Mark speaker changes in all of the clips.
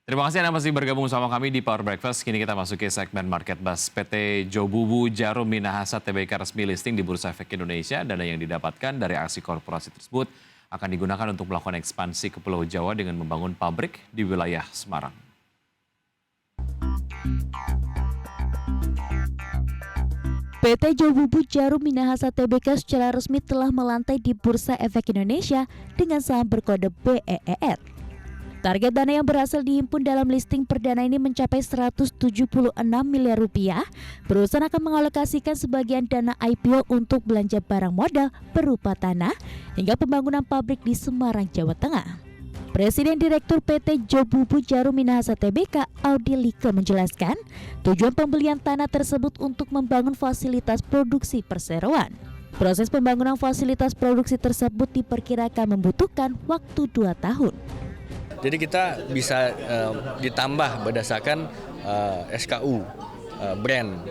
Speaker 1: Terima kasih Anda masih bergabung sama kami di Power Breakfast. Kini kita masuk ke segmen Market Buzz. PT Jobubu Jarum Minahasa Tbk resmi listing di Bursa Efek Indonesia. Dana yang didapatkan dari aksi korporasi tersebut akan digunakan untuk melakukan ekspansi ke Pulau Jawa dengan membangun pabrik di wilayah Semarang.
Speaker 2: PT Jobubu Jarum Minahasa Tbk secara resmi telah melantai di Bursa Efek Indonesia dengan saham berkode BEER. Target dana yang berhasil dihimpun dalam listing perdana ini mencapai 176 miliar rupiah. Perusahaan akan mengalokasikan sebagian dana IPO untuk belanja barang modal berupa tanah hingga pembangunan pabrik di Semarang, Jawa Tengah. Presiden Direktur PT Jobubu Jarum Minahasa Tbk, Audi Like menjelaskan, tujuan pembelian tanah tersebut untuk membangun fasilitas produksi perseroan. Proses pembangunan fasilitas produksi tersebut diperkirakan membutuhkan waktu 2 tahun.
Speaker 3: Jadi kita bisa ditambah berdasarkan SKU, brand.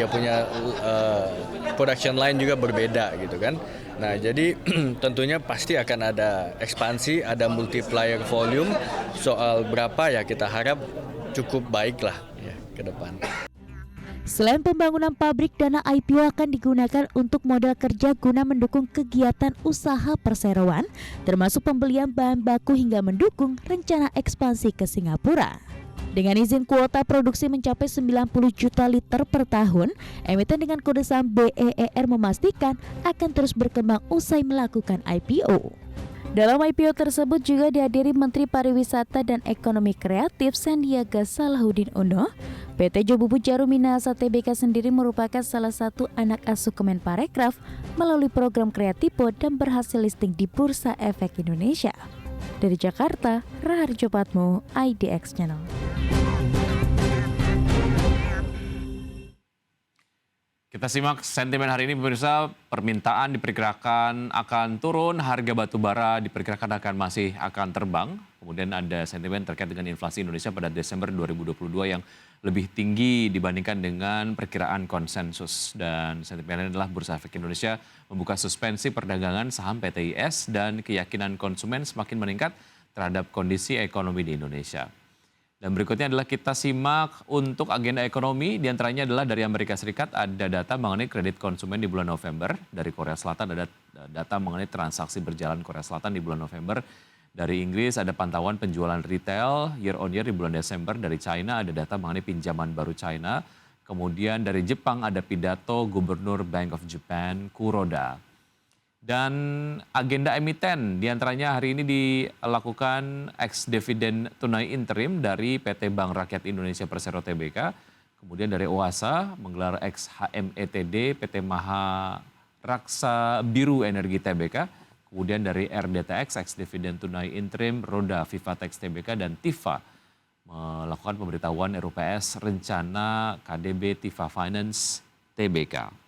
Speaker 3: Dia punya production line juga berbeda gitu kan. Nah jadi tentunya pasti akan ada ekspansi, ada multiplier volume. Soal berapa ya kita harap cukup baik lah ya, ke depan.
Speaker 2: Selain pembangunan pabrik, dana IPO akan digunakan untuk modal kerja guna mendukung kegiatan usaha perseroan, termasuk pembelian bahan baku hingga mendukung rencana ekspansi ke Singapura. Dengan izin kuota produksi mencapai 90 juta liter per tahun, emiten dengan kode saham BEER memastikan akan terus berkembang usai melakukan IPO. Dalam IPO tersebut juga dihadiri Menteri Pariwisata dan Ekonomi Kreatif Sandiaga Salahuddin Uno. PT Jobubu Jarum Minahasa Tbk sendiri merupakan salah satu anak asuh Kemenparekraf melalui program Kreatipo dan berhasil listing di Bursa Efek Indonesia. Dari Jakarta, Raharjo Patmo, IDX Channel.
Speaker 1: Kita simak sentimen hari ini pemirsa, permintaan diperkirakan akan turun, harga batu bara diperkirakan akan terbang. Kemudian ada sentimen terkait dengan inflasi Indonesia pada Desember 2022 yang lebih tinggi dibandingkan dengan perkiraan konsensus. Dan sentimen adalah Bursa Efek Indonesia membuka suspensi perdagangan saham PTIS dan keyakinan konsumen semakin meningkat terhadap kondisi ekonomi di Indonesia. Dan berikutnya adalah kita simak untuk agenda ekonomi, diantaranya adalah dari Amerika Serikat ada data mengenai kredit konsumen di bulan November, dari Korea Selatan ada data mengenai transaksi berjalan Korea Selatan di bulan November, dari Inggris ada pantauan penjualan retail year on year di bulan Desember, dari China ada data mengenai pinjaman baru China, kemudian dari Jepang ada pidato Gubernur Bank of Japan Kuroda. Dan agenda emiten diantaranya hari ini dilakukan ex-dividen tunai interim dari PT Bank Rakyat Indonesia Persero Tbk. Kemudian dari OASA menggelar ex-HMETD PT Maha Raksa Biru Energi Tbk. Kemudian dari RDTX ex-dividen tunai interim Roda Vivatex Tbk dan Tifa melakukan pemberitahuan RUPS rencana KDB Tifa Finance Tbk.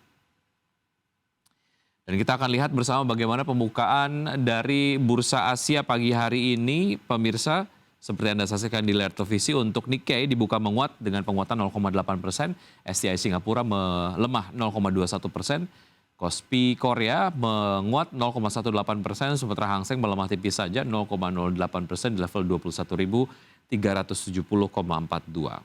Speaker 1: Dan kita akan lihat bersama bagaimana pembukaan dari Bursa Asia pagi hari ini, pemirsa. Seperti Anda saksikan di layar televisi, untuk Nikkei dibuka menguat dengan penguatan 0,8%, STI Singapura melemah 0,21%, Kospi Korea menguat 0,18%, sementara Hang Seng melemah tipis saja 0,08% di level 21.370,42.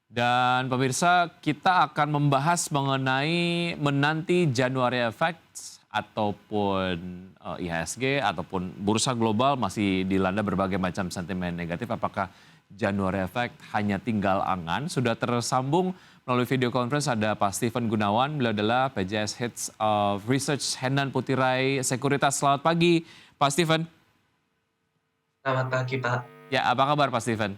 Speaker 1: Dan pemirsa, kita akan membahas mengenai menanti January Effect ataupun IHSG ataupun bursa global masih dilanda berbagai macam sentimen negatif. Apakah January Effect hanya tinggal angan? Sudah tersambung melalui video conference ada Pak Steven Gunawan, beliau adalah PJS Heads of Research Henan Putirai Sekuritas. Selamat pagi Pak Steven.
Speaker 4: Selamat pagi, Pak.
Speaker 1: Ya, apa kabar Pak Steven?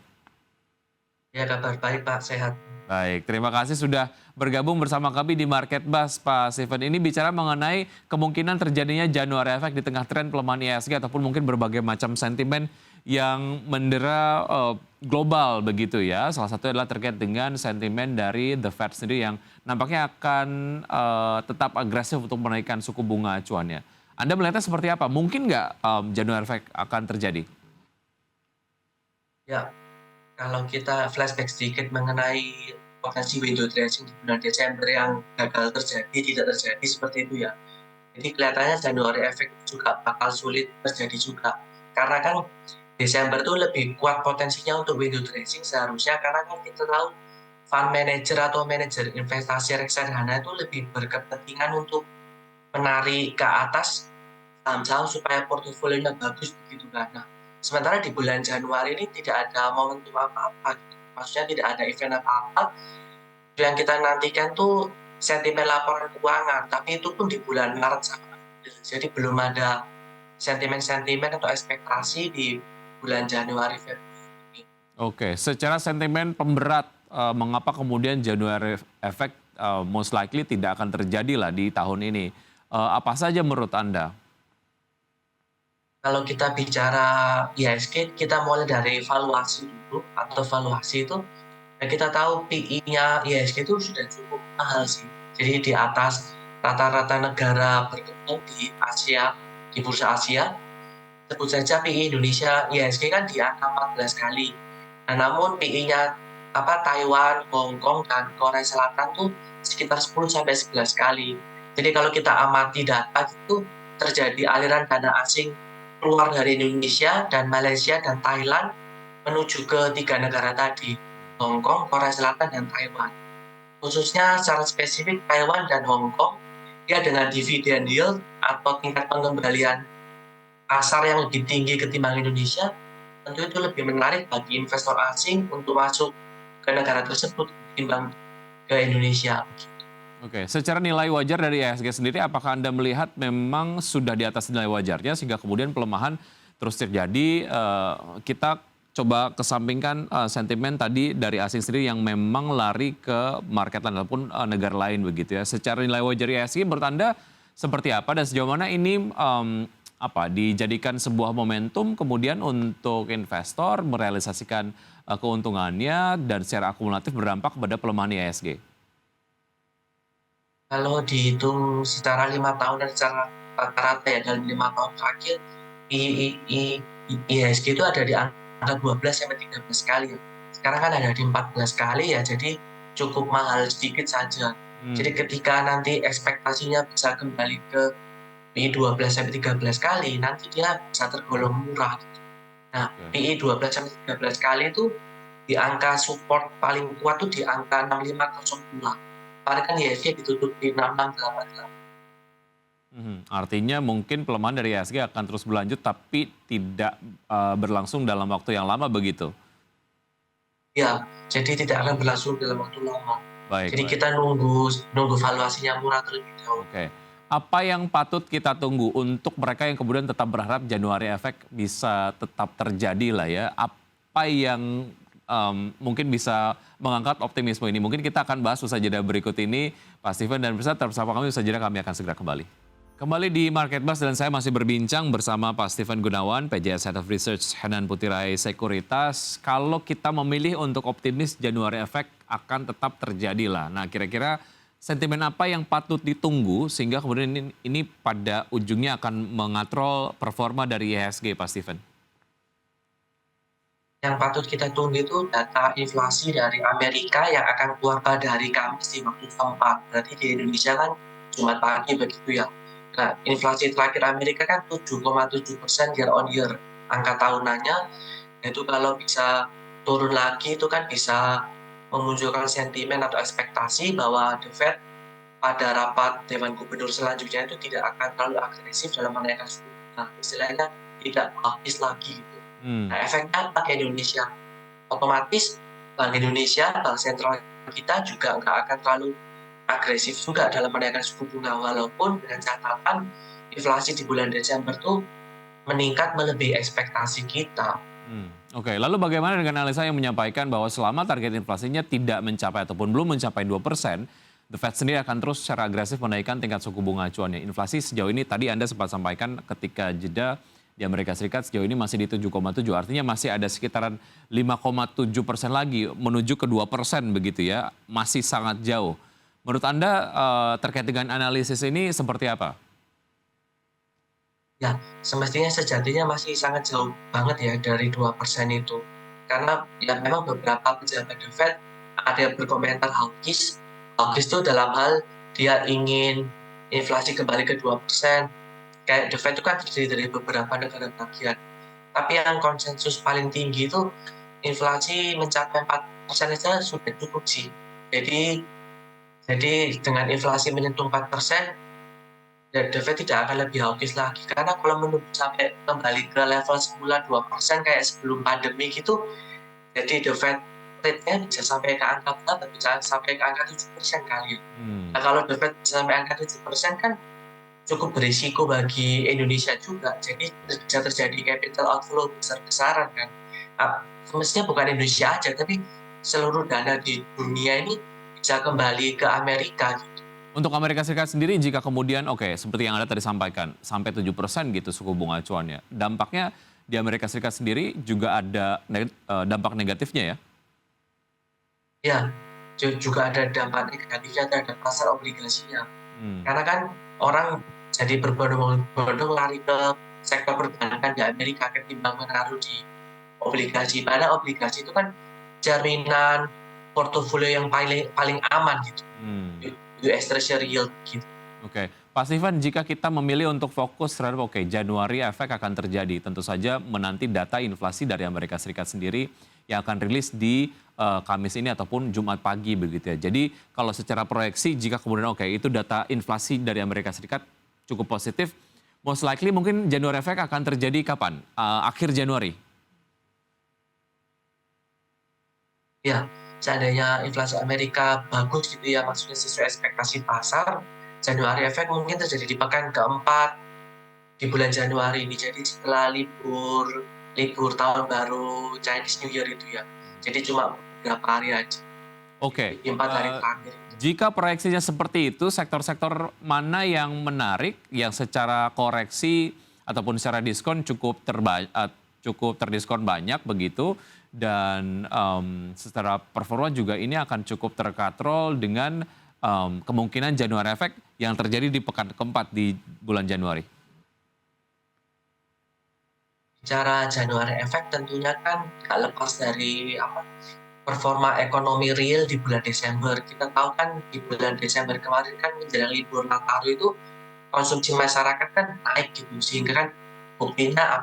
Speaker 4: Ya, kabar baik, Pak. Sehat.
Speaker 1: Baik, terima kasih sudah bergabung bersama kami di Market Buzz, Pak Steven. Ini bicara mengenai kemungkinan terjadinya January Effect di tengah tren pelemahan IHSG ataupun mungkin berbagai macam sentimen yang mendera global begitu ya. Salah satu adalah terkait dengan sentimen dari The Fed sendiri yang nampaknya akan tetap agresif untuk menaikkan suku bunga acuannya. Anda melihatnya seperti apa? Mungkin nggak January Effect akan terjadi?
Speaker 4: Ya, kalau kita flashback sedikit mengenai potensi window dressing di bulan Desember yang gagal terjadi, tidak terjadi seperti itu ya. Jadi kelihatannya January Effect juga bakal sulit terjadi juga. Karena kan Desember tuh lebih kuat potensinya untuk window dressing seharusnya, karena kan kita tahu fund manager atau manajer investasi reksadana itu lebih berkepentingan untuk menarik ke atas saham-saham supaya portofolionya bagus begitu kan. Nah, sementara di bulan Januari ini tidak ada momentum apa-apa gitu. Maksudnya tidak ada event apa-apa. Yang kita nantikan tuh sentimen laporan keuangan, tapi itu pun di bulan Maret sama April. Jadi belum ada sentimen-sentimen atau ekspektasi di bulan Januari Februari.
Speaker 1: Oke, secara sentimen pemberat, mengapa kemudian January effect most likely tidak akan terjadi lah di tahun ini? Apa saja menurut Anda?
Speaker 4: Kalau kita bicara IHSG, kita mulai dari valuasi dulu, atau valuasi itu ya kita tahu PI-nya IHSG itu sudah cukup mahal sih. Jadi di atas rata-rata negara berkembang di Asia, di bursa Asia. Sebut saja PI Indonesia IHSG kan di angka 14 kali. Nah, namun PI-nya Taiwan, Hong Kong, dan Korea Selatan tuh sekitar 10 sampai 11 kali. Jadi kalau kita amati data itu terjadi aliran dana asing keluar dari Indonesia dan Malaysia dan Thailand menuju ke 3 negara tadi, Hong Kong, Korea Selatan, dan Taiwan. Khususnya secara spesifik Taiwan dan Hong Kong, ya dengan dividen yield atau tingkat pengembalian pasar yang lebih tinggi ketimbang Indonesia, tentu itu lebih menarik bagi investor asing untuk masuk ke negara tersebut ketimbang ke Indonesia.
Speaker 1: Oke, secara nilai wajar dari IHSG sendiri, apakah Anda melihat memang sudah di atas nilai wajarnya sehingga kemudian pelemahan terus terjadi? Kita coba kesampingkan sentimen tadi dari asing sendiri yang memang lari ke market lain ataupun negara lain begitu ya. Secara nilai wajar IHSG menurut Anda seperti apa dan sejauh mana ini dijadikan sebuah momentum kemudian untuk investor merealisasikan keuntungannya dan secara akumulatif berdampak kepada pelemahan IHSG?
Speaker 4: Kalau dihitung secara 5 tahun dan secara rata-rata ya dalam 5 tahun terakhir, IHSG itu ada di angka 12 sampai 13 kali. Sekarang kan ada di 14 kali ya, jadi cukup mahal sedikit saja. Jadi ketika nanti ekspektasinya bisa kembali ke PI 12 sampai 13 kali, nanti dia bisa tergolong murah. Nah, PI 12 sampai 13 kali itu di angka support paling kuat tuh di angka 6502. Kemarin kan IHSG ditutup di 6688.
Speaker 1: Artinya mungkin pelemahan dari IHSG akan terus berlanjut tapi tidak berlangsung dalam waktu yang lama begitu?
Speaker 4: Ya, jadi tidak akan berlangsung dalam waktu lama.
Speaker 1: Baik,
Speaker 4: Jadi
Speaker 1: baik.
Speaker 4: kita nunggu valuasinya murah terlebih dahulu.
Speaker 1: Oke. Apa yang patut kita tunggu untuk mereka yang kemudian tetap berharap Januari Effect bisa tetap terjadi lah ya? Apa yang mungkin bisa mengangkat optimisme ini? Mungkin kita akan bahas usaha jeda berikut ini. Pak Steven dan pemirsa tetap bersama kami, usaha jeda kami akan segera kembali. Kembali di Market Buzz dan saya masih berbincang bersama Pak Steven Gunawan, PJS Head of Research Henan Putirai Sekuritas. Kalau kita memilih untuk optimis Januari Effect akan tetap terjadi lah. Nah kira-kira sentimen apa yang patut ditunggu sehingga kemudian ini pada ujungnya akan mengatrol performa dari IHSG, Pak Steven?
Speaker 4: Yang patut kita tunggu itu data inflasi dari Amerika yang akan keluar pada hari Kamis di waktu setempat. Berarti di Indonesia kan Jumat pagi begitu ya. Nah, inflasi terakhir Amerika kan 7,7% year on year. Angka tahunannya, itu kalau bisa turun lagi itu kan bisa memunculkan sentimen atau ekspektasi bahwa The Fed pada rapat Dewan Gubernur selanjutnya itu tidak akan terlalu agresif dalam menaikkan suku bunga. Istilahnya tidak habis lagi gitu. Nah, efeknya apa ke Indonesia? Otomatis Bank Indonesia, Bank Sentral kita juga nggak akan terlalu agresif juga dalam menaikkan suku bunga, walaupun dengan catatan inflasi di bulan Desember tuh meningkat melebihi ekspektasi kita.
Speaker 1: Oke, lalu bagaimana dengan analisa yang menyampaikan bahwa selama target inflasinya tidak mencapai ataupun belum mencapai 2%, The Fed sendiri akan terus secara agresif menaikkan tingkat suku bunga acuannya. Inflasi sejauh ini tadi Anda sempat sampaikan ketika jeda di Amerika Serikat sejauh ini masih di 7,7, artinya masih ada sekitaran 5,7% lagi menuju ke 2% begitu ya, masih sangat jauh. Menurut Anda terkait dengan analisis ini seperti apa?
Speaker 4: Ya, semestinya sejatinya masih sangat jauh banget ya dari 2% itu. Karena ya memang beberapa pejabat The Fed ada yang berkomentar hawkish. Hawkish itu dalam hal dia ingin inflasi kembali ke 2%. Kayak The Fed itu kan terdiri dari beberapa negara bagian. Tapi yang konsensus paling tinggi itu inflasi mencapai 4% saja sudah cukup sih. Jadi dengan inflasi menyentuh 4%, The Fed tidak akan lebih hawkish lagi. Karena kalau menunggu sampai kembali ke level semula 2% kayak sebelum pandemi gitu, jadi The Fed rate-nya bisa sampai ke angka berapa? Bisa sampai ke angka 7% kali.
Speaker 1: Hmm.
Speaker 4: Nah, kalau The Fed bisa sampai angka 7% kan cukup berisiko bagi Indonesia juga. Jadi bisa terjadi capital outflow besar-besaran kan. Semestinya bukan Indonesia aja, tapi seluruh dana di dunia ini bisa kembali ke Amerika gitu.
Speaker 1: Untuk Amerika Serikat sendiri jika kemudian seperti yang Anda tadi sampaikan sampai 7% gitu suku bunga acuannya. Dampaknya di Amerika Serikat sendiri juga ada dampak negatifnya ya?
Speaker 4: Ya, juga ada dampak negatifnya terhadap pasar obligasinya.
Speaker 1: Hmm.
Speaker 4: Karena kan orang jadi berbondong-bondong lari ke sektor perbankan di Amerika ketimbang menaruh di obligasi. Padahal obligasi itu kan jaminan portofolio yang paling aman gitu. US Treasury yield gitu.
Speaker 1: Oke, Pak Steven, jika kita memilih untuk fokus terhadap Januari efek akan terjadi, tentu saja menanti data inflasi dari Amerika Serikat sendiri yang akan rilis di Kamis ini ataupun Jumat pagi begitu ya. Jadi kalau secara proyeksi jika kemudian itu data inflasi dari Amerika Serikat cukup positif, most likely mungkin Januari efek akan terjadi kapan? Akhir Januari.
Speaker 4: Ya, seandainya inflasi Amerika bagus gitu ya, maksudnya sesuai ekspektasi pasar, Januari efek mungkin terjadi di pekan keempat di bulan Januari ini. Jadi setelah libur tahun baru Chinese New Year itu ya. Jadi cuma beberapa hari aja.
Speaker 1: Oke.
Speaker 4: Di 4 hari terakhir.
Speaker 1: Jika proyeksinya seperti itu, sektor-sektor mana yang menarik, yang secara koreksi ataupun secara diskon cukup terdiskon banyak begitu, dan secara performa juga ini akan cukup terkatrol dengan kemungkinan Januari efek yang terjadi di pekan keempat di bulan Januari.
Speaker 4: Bicara Januari efek tentunya kan nggak lepas dari performa ekonomi real di bulan Desember. Kita tahu kan di bulan Desember kemarin kan menjelang libur Nataru itu konsumsi masyarakat kan naik gitu. Sehingga kan buktinya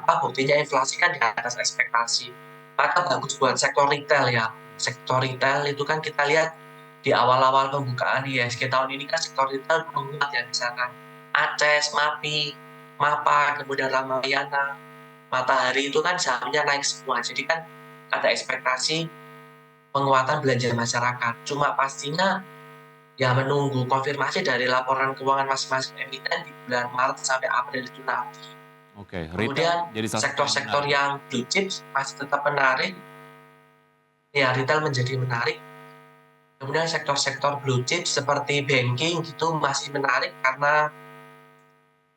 Speaker 4: inflasi kan di atas ekspektasi. Maka bagus buat sektor retail ya. Sektor retail itu kan kita lihat di awal-awal pembukaan IHSG tahun ini kan sektor retail menguat ya, misalkan Aces, MAPI, MAPA, kemudian Ramayana, Matahari itu kan sahamnya naik semua. Jadi kan ada ekspektasi penguatan belanja masyarakat. Cuma pastinya ya menunggu konfirmasi dari laporan keuangan masing-masing emiten di bulan Maret sampai April itu nanti.
Speaker 1: Oke,
Speaker 4: Kemudian
Speaker 1: jadi
Speaker 4: sektor-sektor yang blue chips masih tetap menarik. Ya, retail menjadi menarik. Kemudian sektor-sektor blue chips seperti banking gitu masih menarik karena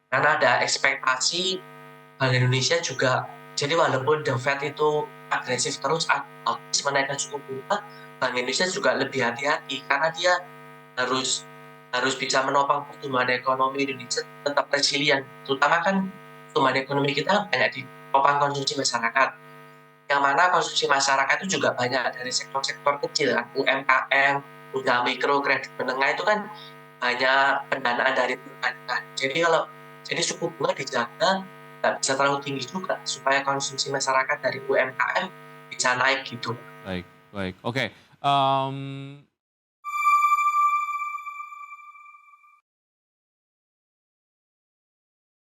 Speaker 4: ada ekspektasi Bank Indonesia juga. Jadi walaupun The Fed itu agresif terus menaikkan suku bunga, Bank Indonesia juga lebih hati-hati karena dia harus bisa menopang pertumbuhan ekonomi Indonesia tetap resilient. Terutama kan pertumbuhan ekonomi kita banyak ditopang konsumsi masyarakat. Yang mana konsumsi masyarakat itu juga banyak dari sektor-sektor kecil kan, UMKM, usaha mikro, kredit menengah itu kan banyak pendanaan dari perbankan. Jadi suku bunga dijaga nggak bisa terlalu tinggi juga supaya konsumsi masyarakat dari UMKM bisa naik gitu.
Speaker 1: Baik. Oke.